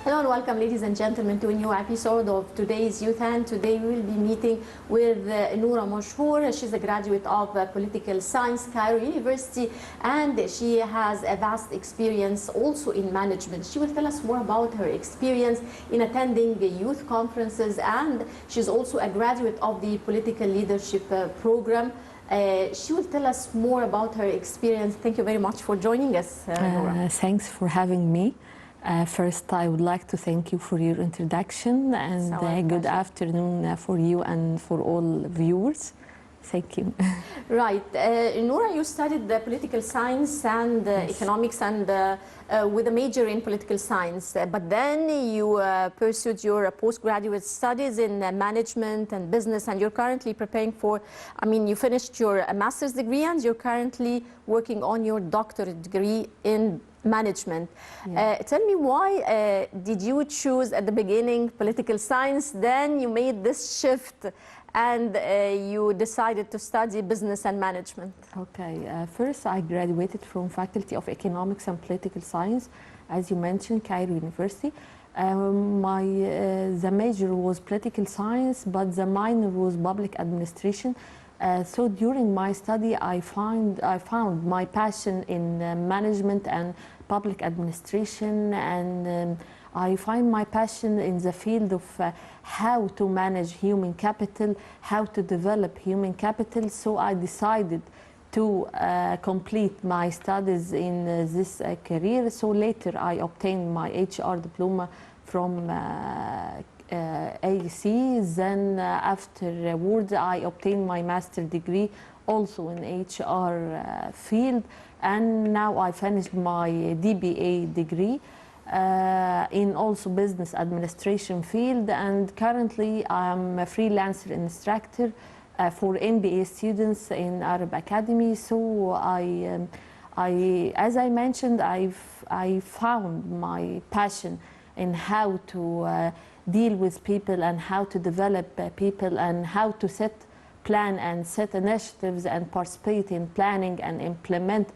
Hello and welcome, ladies and gentlemen, to a new episode of today's Youth. And today we will be meeting with Noura Mashhour. She's a graduate of Political Science, Cairo University, and she has a vast experience also in management. She will tell us more about her experience in attending the youth conferences, and she's also a graduate of the Political Leadership Program. She will tell us more about her experience. Thank you very much for joining us, Noura. Thanks for having me. First, I would like to thank you for your introduction, and good afternoon for you and for all viewers. Thank you. Right. Noura, you studied political science and economics, and with a major in political science. But then you pursued your postgraduate studies in management and business, and you're currently preparing for, you finished your master's degree and you're currently working on your doctorate degree in management. Yeah. Tell me, why did you choose at the beginning political science, then you made this shift and you decided to study business and management? Okay, first I graduated from Faculty of Economics and Political Science, as you mentioned, Cairo University. The major was political science, but the minor was public administration. So during my study, I found my passion in management and public administration, and I find my passion in the field of how to manage human capital, how to develop human capital. So I decided to complete my studies in this career. So later I obtained my HR diploma from AEC. Then afterwards I obtained my master's degree also in HR field, and now I finished my DBA degree in also business administration field, and currently I'm a freelancer instructor for MBA students in Arab Academy. So as I mentioned, I found my passion in how to deal with people and how to develop people and how to plan and set initiatives and participate in planning and implement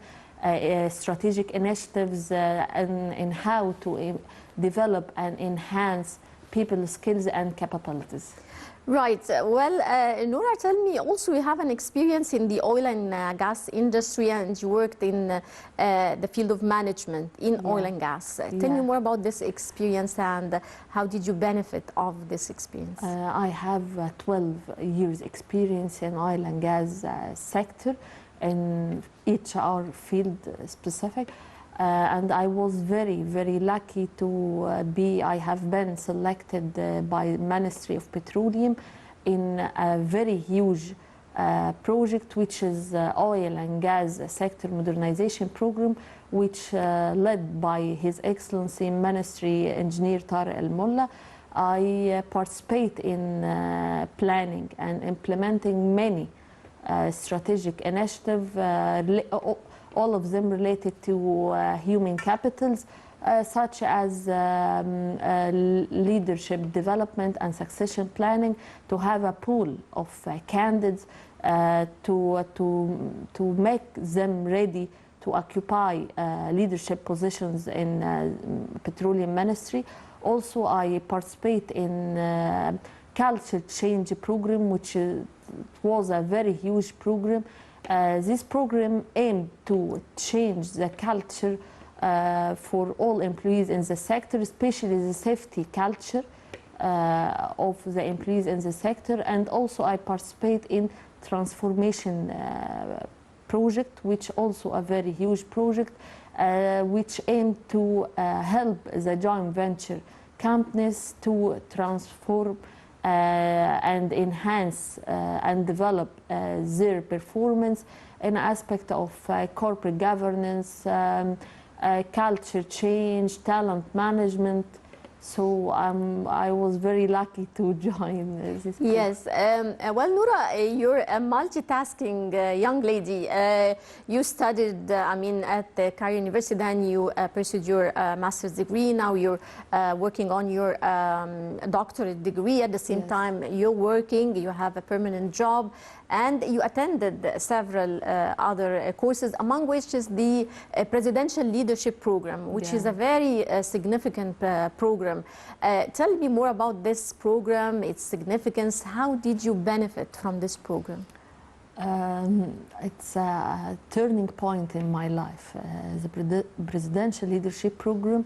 strategic initiatives and how to develop and enhance people's skills and capabilities. Right. Well, Noura, tell me also, you have an experience in the oil and gas industry, and you worked in the field of management in oil and gas. Tell me more about this experience and how did you benefit of this experience? I have 12 years experience in oil and gas sector in HR field specific. And I was very, very lucky to I have been selected by Ministry of Petroleum in a very huge project, which is oil and gas sector modernization program, which led by His Excellency Ministry Engineer Tarek Al Mullah. I participate in planning and implementing many strategic initiatives, all of them related to human capitals, such as leadership development and succession planning, to have a pool of candidates to make them ready to occupy leadership positions in petroleum ministry. Also, I participate in culture change program, which was a very huge program. This program aimed to change the culture for all employees in the sector, especially the safety culture of the employees in the sector. And also I participate in transformation project, which also a very huge project, which aimed to help the joint venture companies to transform and enhance and develop their performance in aspect of corporate governance, culture change, talent management. So I was very lucky to join this group. Yes. Well, Noura, you're a multitasking young lady. You studied, at the Cairo University, then you pursued your master's degree. Now you're working on your doctorate degree. At the same time, you're working, you have a permanent job, and you attended several other courses, among which is the Presidential Leadership Program, which is a very significant program program. Tell me more about this program, its significance. How did you benefit from this program? It's a turning point in my life. The presidential leadership program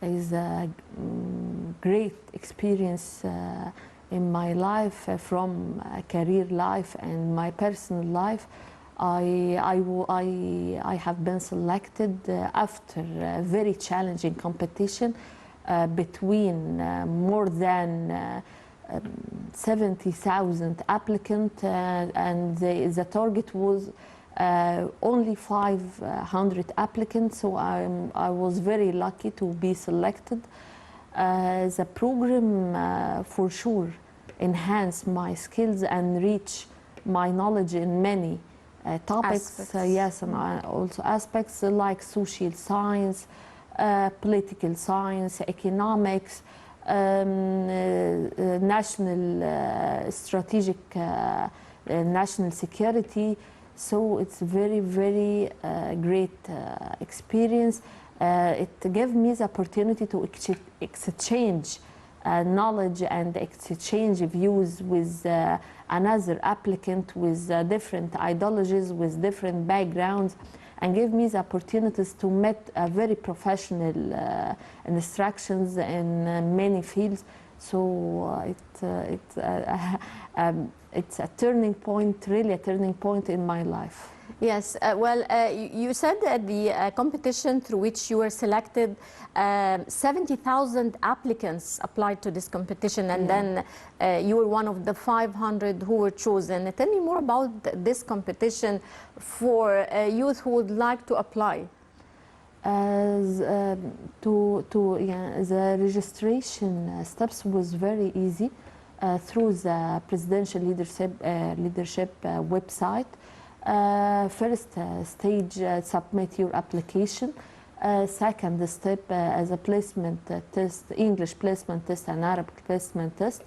is a great experience in my life, from career life and my personal life. I have been selected after a very challenging competition between more than 70,000 applicants, and the target was only 500 applicants, so I was very lucky to be selected. The program for sure enhanced my skills and reach my knowledge in many topics, yes, and also aspects like social science, political science, economics, national strategic national security. So it's very, very great experience. It gave me the opportunity to exchange knowledge and exchange views with another applicant with different ideologies, with different backgrounds, and gave me the opportunities to meet very professional instructions in many fields. So it's a turning point, really a turning point in my life. Yes, you said that the competition through which you were selected, 70,000 applicants applied to this competition, and then you were one of the 500 who were chosen. Tell me more about this competition for youth who would like to apply. The registration steps was very easy through the presidential leadership website. First stage, submit your application. Second step, as a placement test, English placement test and Arabic placement test.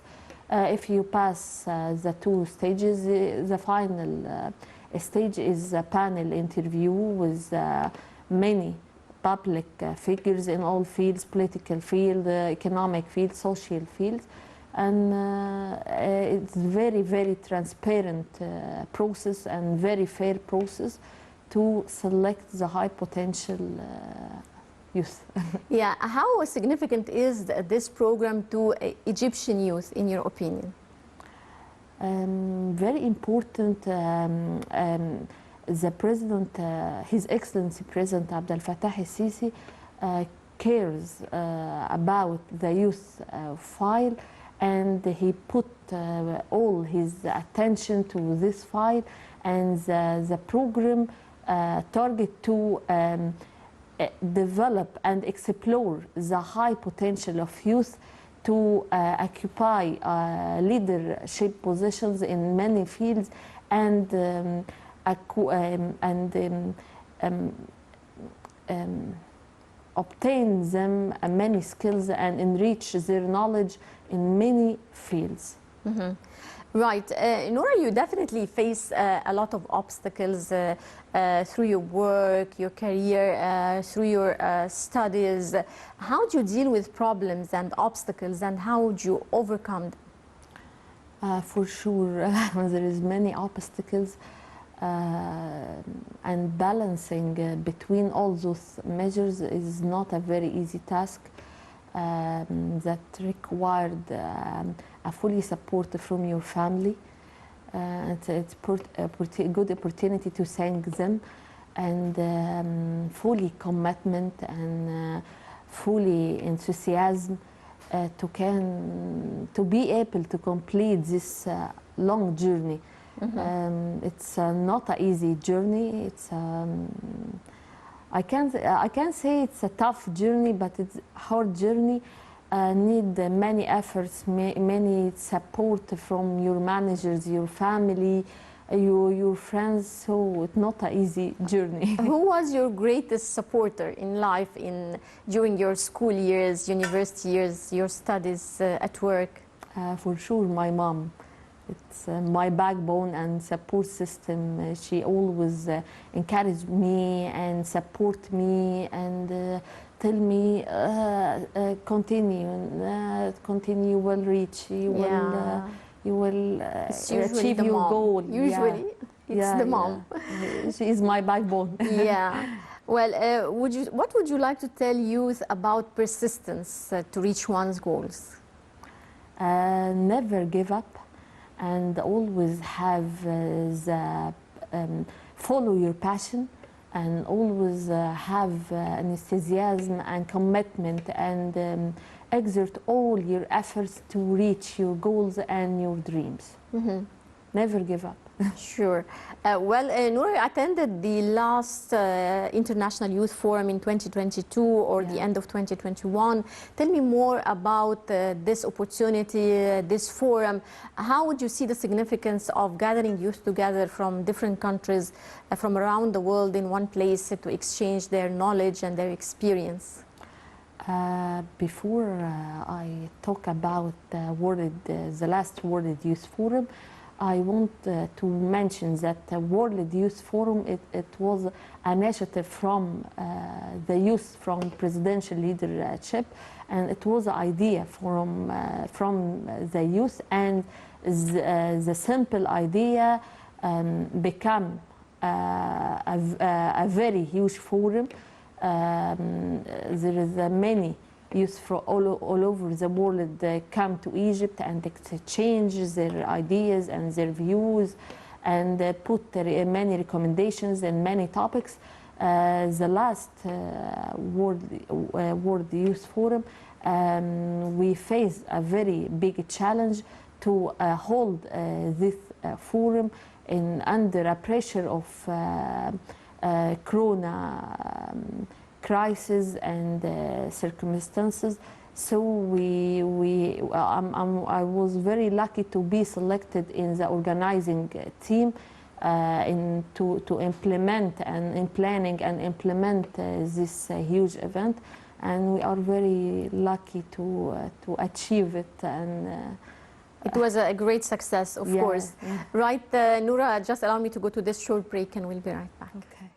If you pass the two stages, the final stage is a panel interview with many public figures in all fields: political field, economic field, social field. And it's very, very transparent process and very fair process to select the high potential youth. Yeah, how significant is this program to Egyptian youth, in your opinion? Very important. The president, His Excellency President Abdel Fattah el-Sisi, cares about the youth file, and he put all his attention to this file, and the program target to develop and explore the high potential of youth to occupy leadership positions in many fields, and obtain them many skills and enrich their knowledge in many fields. Mm-hmm. Right. Noura, you definitely face a lot of obstacles through your work, your career, through your studies. How do you deal with problems and obstacles, and how do you overcome them? For sure, there is many obstacles, and balancing between all those measures is not a very easy task. That required a fully support from your family. It's a good opportunity to thank them, and fully commitment and fully enthusiasm to be able to complete this long journey. Mm-hmm. It's not an easy journey. It's I can't say it's a tough journey, but it's a hard journey. Need many efforts, many support from your managers, your family, your friends. So it's not an easy journey. Who was your greatest supporter in life during your school years, university years, your studies at work? For sure, my mom. It's my backbone and support system. She always encouraged me and support me, and tell me, continue, you will reach, you will achieve your goal. Usually, it's the mom. She is my backbone. Yeah. Well, what would you like to tell youth about persistence to reach one's goals? Never give up, and always have follow your passion, and always have enthusiasm and commitment, and exert all your efforts to reach your goals and your dreams. Mm-hmm. Never give up. Sure. Well, Noura attended the last International Youth Forum in 2022 or the end of 2021. Tell me more about this opportunity, this forum. How would you see the significance of gathering youth together from different countries, from around the world in one place to exchange their knowledge and their experience? Before I talk about the last World Youth Forum, I want to mention that the World Youth Forum, it was an initiative from the youth, from presidential leadership, and it was an idea from the youth, and the simple idea became a very huge forum. There is many youth from all over the world come to Egypt and exchange their ideas and their views, and put their many recommendations in many topics. The last World Youth Forum, we faced a very big challenge to hold this forum under a pressure of Corona crisis and circumstances. So I was very lucky to be selected in the organizing team to implement and in planning and implement this huge event, and we are very lucky to achieve it. And it was a great success, of course. Right, Noura, just allow me to go to this short break and we'll be right back. Okay.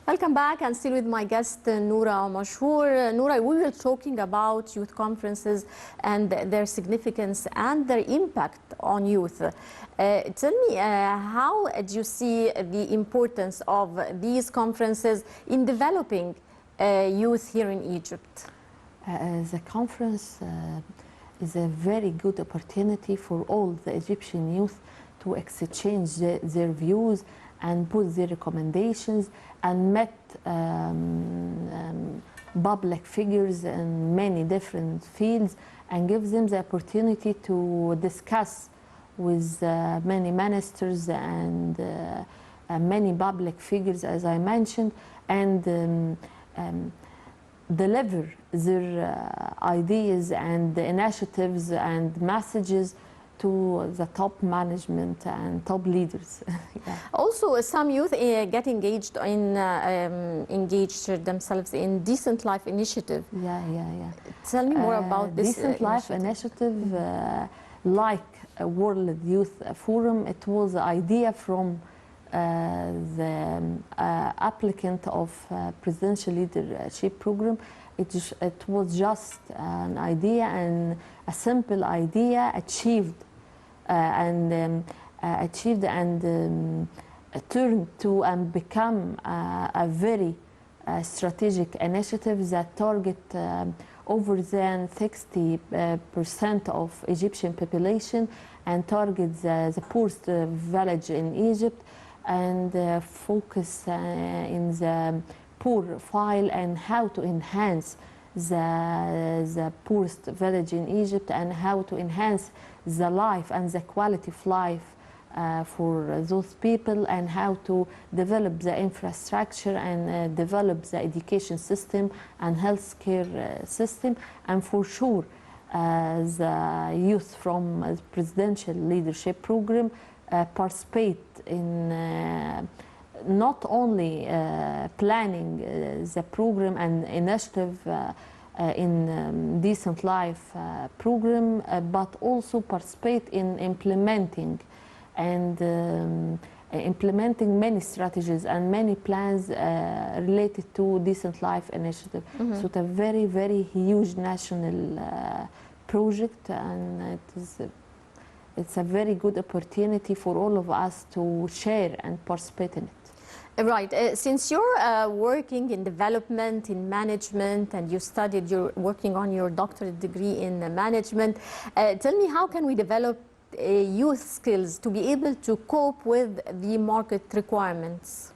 Welcome back, and still with my guest Noura Mashhour. Noura, we were talking about youth conferences and their significance and their impact on youth. Tell me, how do you see the importance of these conferences in developing youth here in Egypt? The conference is a very good opportunity for all the Egyptian youth to exchange their views and put their recommendations, and met public figures in many different fields, and gives them the opportunity to discuss with many ministers and many public figures, as I mentioned, and deliver their ideas and initiatives and messages to the top management and top leaders. Also, some youth get engaged themselves in Decent Life Initiative. Tell me more about this Decent Life Initiative, like a World Youth Forum. It was an idea from the applicant of presidential leadership program. It was just an idea, and a simple idea achieved turn to and become a very strategic initiative that target over than 60% of Egyptian population and target the poorest village in Egypt and focus in the poor file and how to enhance the poorest village in Egypt and how to enhance the life and the quality of life for those people and how to develop the infrastructure and develop the education system and healthcare system. And for sure, the youth from the presidential leadership program participate in not only planning the program and initiative in Decent Life program, but also participate in implementing and implementing many strategies and many plans related to Decent Life initiative. Mm-hmm. So it's a very, very huge national project, and it's a very good opportunity for all of us to share and participate in it. Right. Since you're working in development, in management, and you're working on your doctorate degree in management, tell me, how can we develop youth skills to be able to cope with the market requirements?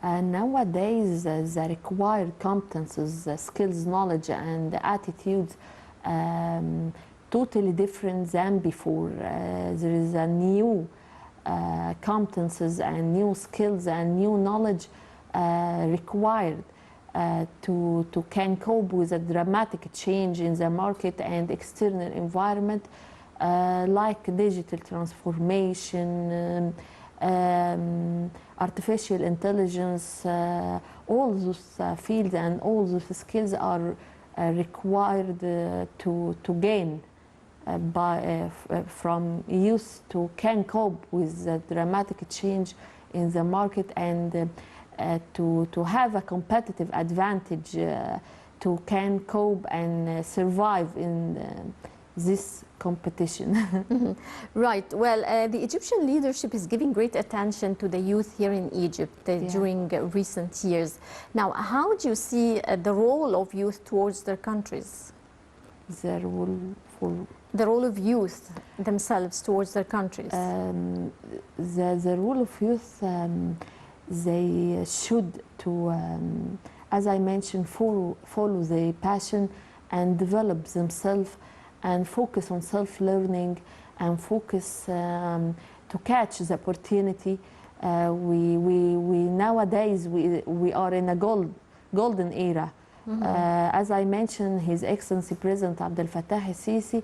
Nowadays, the required competences, skills, knowledge, and attitudes totally different than before. There is a new competences and new skills and new knowledge required to can cope with a dramatic change in the market and external environment, like digital transformation, artificial intelligence. All those fields and all those skills are required to gain from youth to can cope with the dramatic change in the market and to have a competitive advantage to can cope and survive in this competition. Mm-hmm. Right. Well, the Egyptian leadership is giving great attention to the youth here in Egypt during recent years. Now, how do you see the role of youth towards their countries? The role of youth themselves towards their countries. The role of youth, they should to, as I mentioned, follow their passion and develop themselves and focus on self-learning and focus to catch the opportunity. We nowadays we are in a golden era. Mm-hmm. As I mentioned, His Excellency President Abdel Fattah el-Sisi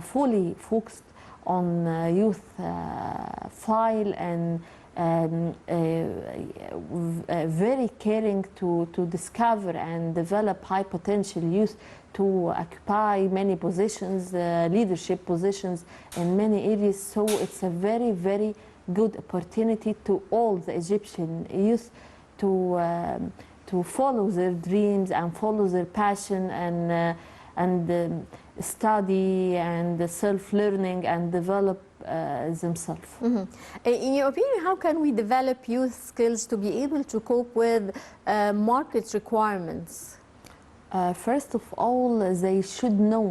fully focused on youth file and very caring to discover and develop high potential youth to occupy many positions, leadership positions in many areas. So it's a very, very good opportunity to all the Egyptian youth to follow their dreams and follow their passion and study and self-learning and develop themselves. Mm-hmm. In your opinion, how can we develop youth skills to be able to cope with market requirements? First of all, they should know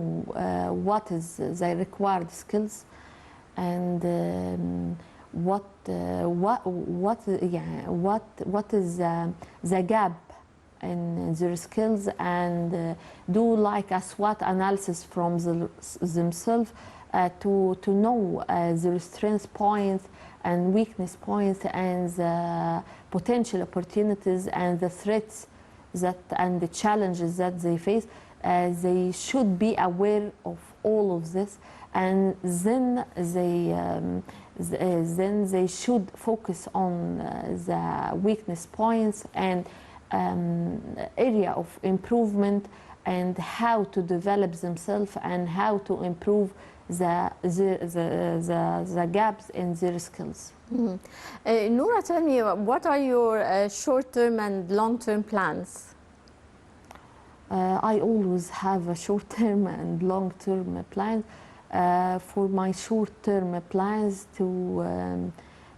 what is their required skills and what is the gap in their skills, and do like a SWOT analysis from themselves to know their strength points and weakness points and the potential opportunities and the threats and the challenges that they face. They should be aware of all of this, and then they should focus on the weakness points and area of improvement and how to develop themselves and how to improve the gaps in their skills. Mm-hmm. Noura, tell me, what are your short-term and long-term plans? I always have a short-term and long-term plans. For my short-term plans to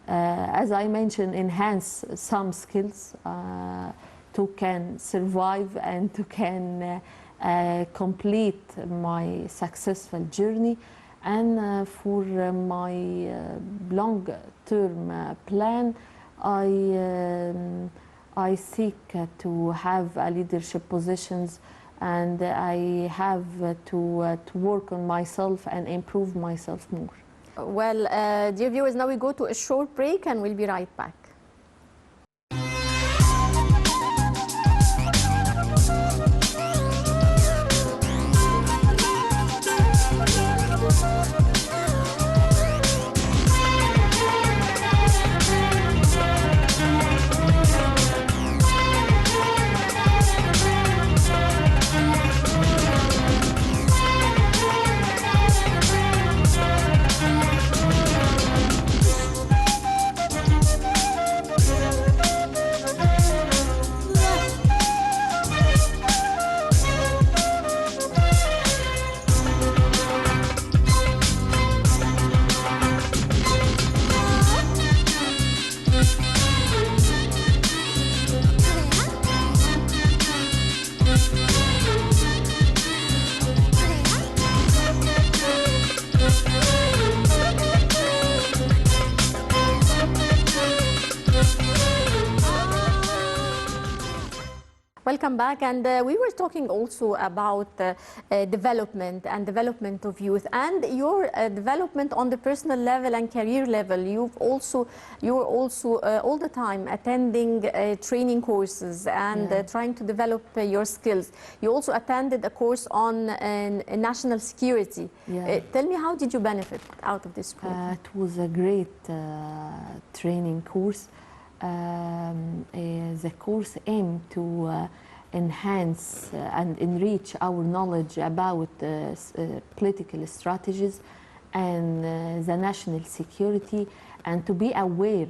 as I mentioned, enhance some skills to can survive and to can complete my successful journey. And for my long-term plan, I seek to have leadership positions, and I have to work on myself and improve myself more. Well, dear viewers, now we go to a short break and we'll be right back. Welcome back, and we were talking also about development and development of youth, and your development on the personal level and career level. You're also all the time attending training courses and trying to develop your skills. You also attended a course on national security. Tell me, how did you benefit out of this course? It was a great training course. The course aimed to enhance and enrich our knowledge about political strategies and the national security, and to be aware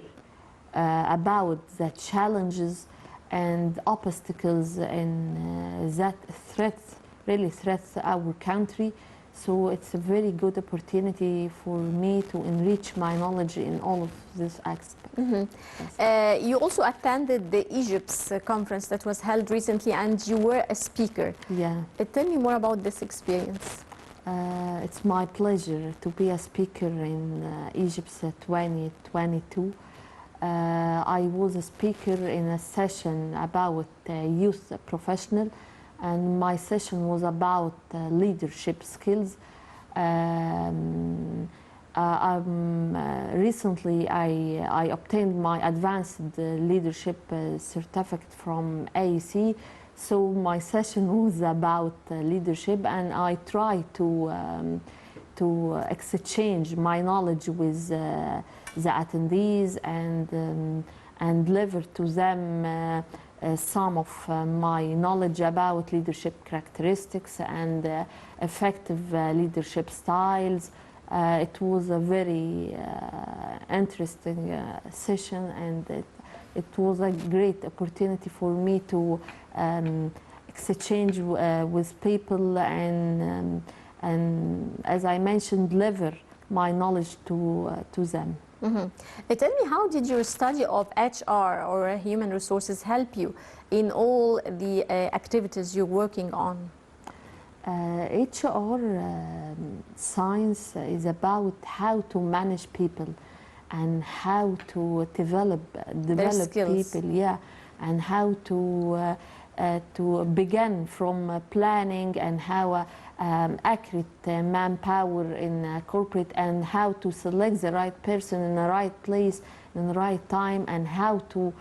about the challenges and obstacles and that really threats our country. So it's a very good opportunity for me to enrich my knowledge in all of these aspects. Yes. You also attended the Egypt's conference that was held recently, and you were a speaker. Yeah. Tell me more about this experience. It's my pleasure to be a speaker in Egypt's 2022. I was a speaker in a session about youth professional, and my session was about leadership skills. Recently, I obtained my advanced leadership certificate from AEC, so my session was about leadership, and I tried to exchange my knowledge with the attendees and deliver to them some of my knowledge about leadership characteristics and effective leadership styles. It was a very interesting session, and it was a great opportunity for me to exchange with people and as I mentioned, deliver my knowledge to them. Tell me, how did your study of HR or human resources help you in all the activities you're working on? HR science is about how to manage people and how to develop people, and how to begin from planning and how accurate manpower in corporate, and how to select the right person in the right place in the right time, and how to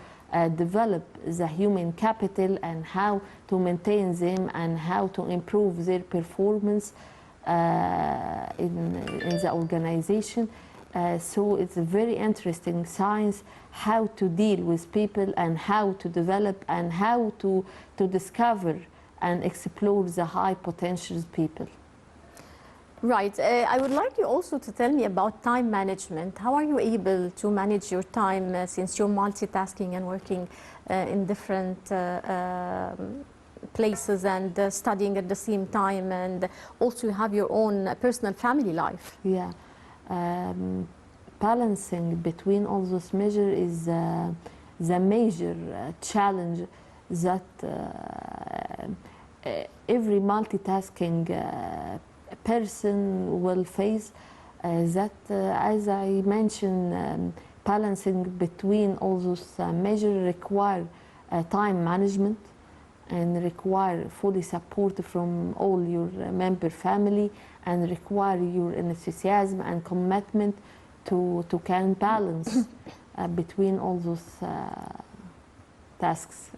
develop the human capital and how to maintain them and how to improve their performance in the organization. So it's a very interesting science, how to deal with people and how to develop and how to discover and explore the high potential people. Right. I would like you also to tell me about time management. How are you able to manage your time since you're multitasking and working in different places and studying at the same time, and also you have your own personal family life? Yeah. balancing between all those measures is the major challenge that every multitasking person will face. As I mentioned, balancing between all those measures require time management and require fully support from all your member family, and require your enthusiasm and commitment to can balance between all those tasks.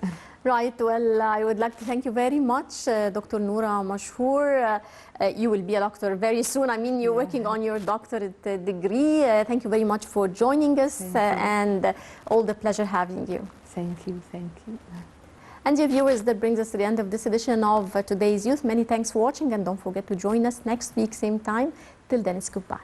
Right. Well, I would like to thank you very much, Dr. Noura Mashhour. You will be a doctor very soon. I mean, you're working on your doctorate degree. Thank you very much for joining us, and all the pleasure having you. Thank you, thank you. And dear viewers, that brings us to the end of this edition of Today's Youth. Many thanks for watching, and don't forget to join us next week, same time. Till then, it's goodbye.